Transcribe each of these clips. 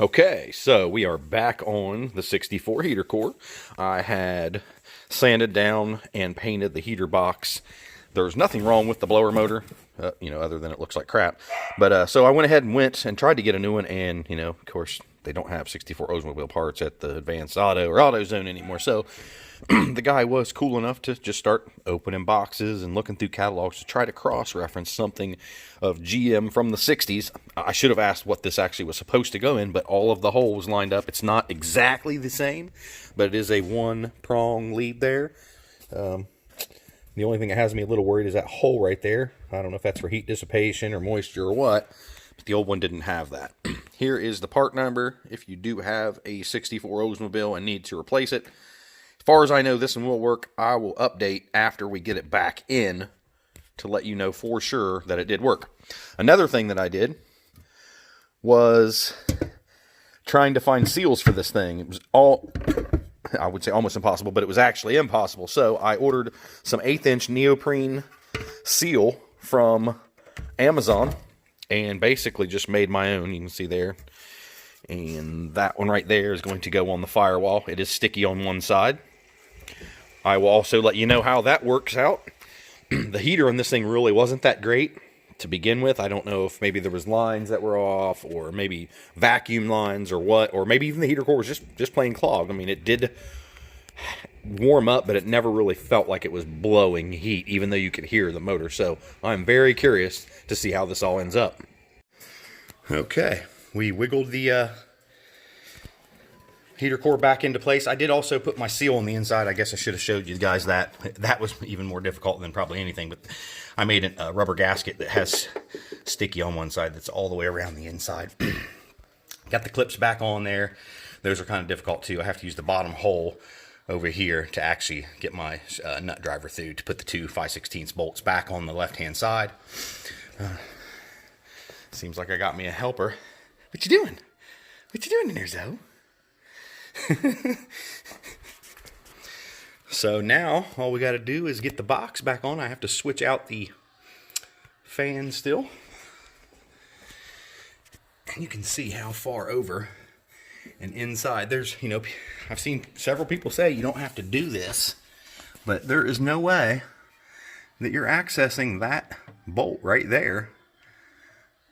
Okay, so we are back on the 64 heater core. I had sanded down and painted the heater box. There's nothing wrong with the blower motor, other than it looks like crap. But so I went ahead and tried to get a new one, and of course, they don't have 64 Oldsmobile parts at the Advanced Auto or AutoZone anymore. So the guy was cool enough to just start opening boxes and looking through catalogs to try to cross-reference something of GM from the 60s. I should have asked what this actually was supposed to go in, but all of the holes lined up. It's not exactly the same, but it is a one-prong lead there. The only thing that has me a little worried is that hole right there. I don't know if that's for heat dissipation or moisture or what, but the old one didn't have that. Here is the part number if you do have a 64 Oldsmobile and need to replace it. As far as I know, this one will work. I will update after we get it back in to let you know for sure that it did work. Another thing that I did was trying to find seals for this thing. It was I would say almost impossible, but it was actually impossible. So I ordered some 1/8" neoprene seal from Amazon and basically just made my own. You can see there. And that one right there is going to go on the firewall. It is sticky on one side. I will also let you know how that works out. The heater on this thing really wasn't that great to begin with. I don't know if maybe there was lines that were off, or maybe vacuum lines or what, or maybe even the heater core was just plain clogged. I mean, it did warm up, but it never really felt like it was blowing heat, even though you could hear the motor. So I'm very curious to see how this all ends up. Okay, we wiggled the heater core back into place. I did also put my seal on the inside. I guess I should have showed you guys that. That was even more difficult than probably anything, but I made a rubber gasket that has sticky on one side that's all the way around the inside. Got the clips back on there. Those are kind of difficult too. I have to use the bottom hole over here to actually get my nut driver through to put the two 5/16 bolts back on the left hand side. Seems like I got me a helper. What you doing? What you doing in there, Zoe? So now all we got to do is get the box back on. I have to switch out the fan still, and you can see how far over and inside there's, I've seen several people say you don't have to do this, but there is no way that you're accessing that bolt right there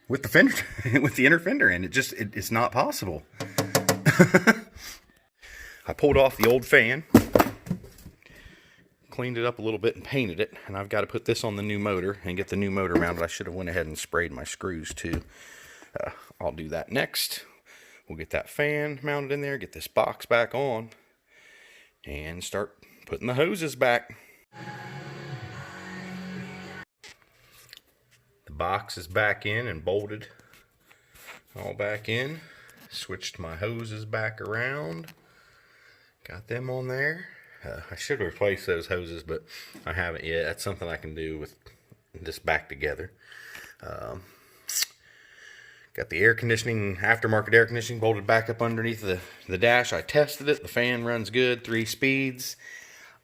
with the fender with the inner fender in. It's not possible. I pulled off the old fan, cleaned it up a little bit and painted it, and I've got to put this on the new motor and get the new motor mounted. I should have went ahead and sprayed my screws too. I'll do that next. We'll get that fan mounted in there, get this box back on, and start putting the hoses back. The box is back in and bolted all back in. Switched my hoses back around. Got them on there. I should replace those hoses, but I haven't yet. That's something I can do with this back together. Got the air conditioning, aftermarket air conditioning, bolted back up underneath the dash. I tested it. The fan runs good, 3 speeds.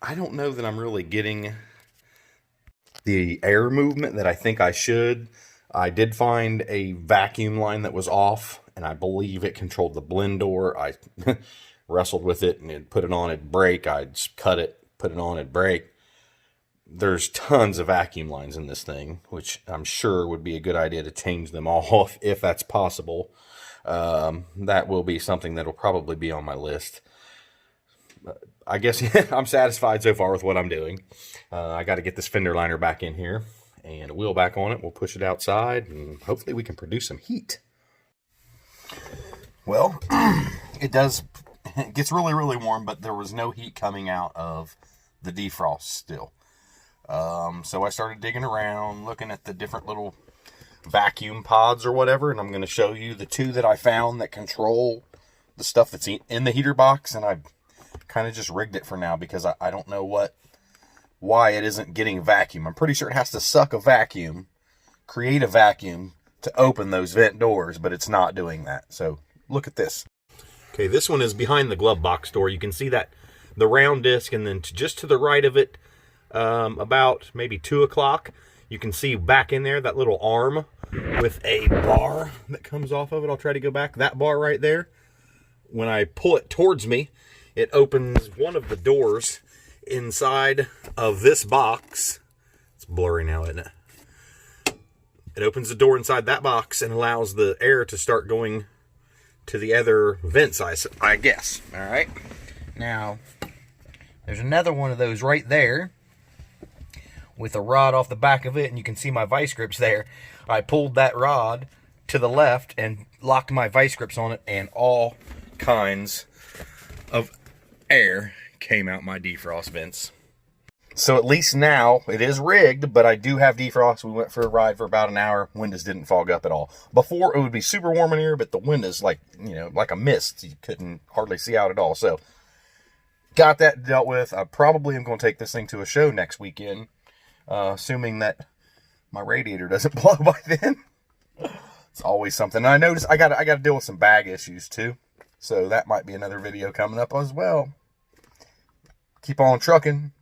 I don't know that I'm really getting the air movement that I think I should. I did find a vacuum line that was off, and I believe it controlled the blend door. I wrestled with it and put it on, it'd break. I'd cut it, put it on, it'd break. There's tons of vacuum lines in this thing, which I'm sure would be a good idea to change them all if that's possible. That will be something that will probably be on my list. I guess I'm satisfied so far with what I'm doing. I got to get this fender liner back in here and a wheel back on it. We'll push it outside and hopefully we can produce some heat. Well, it gets really, really warm, but there was no heat coming out of the defrost still. So I started digging around, looking at the different little vacuum pods or whatever, and I'm going to show you the 2 that I found that control the stuff that's in the heater box, and I kind of just rigged it for now because I don't know why it isn't getting vacuum. I'm pretty sure it has to suck a vacuum, create a vacuum to open those vent doors, but it's not doing that. So look at this. Okay, this one is behind the glove box door. You can see that the round disc, and then just to the right of it, about maybe 2 o'clock, you can see back in there that little arm with a bar that comes off of it. I'll try to go back. That bar right there, when I pull it towards me, it opens one of the doors inside of this box. It's blurry now, isn't it? It opens the door inside that box and allows the air to start going to the other vents, I guess. All right. Now, there's another one of those right there with a rod off the back of it, and you can see my vice grips there. I pulled that rod to the left and locked my vice grips on it, and all kinds of air came out my defrost vents. So at least now it is rigged, but I do have defrost. We went for a ride for about an hour. Windows didn't fog up at all. Before it would be super warm in here, but the windows like a mist. You couldn't hardly see out at all. So got that dealt with. I probably am going to take this thing to a show next weekend, assuming that my radiator doesn't blow by then. It's always something. And I noticed I got to deal with some bag issues too. So that might be another video coming up as well. Keep on trucking.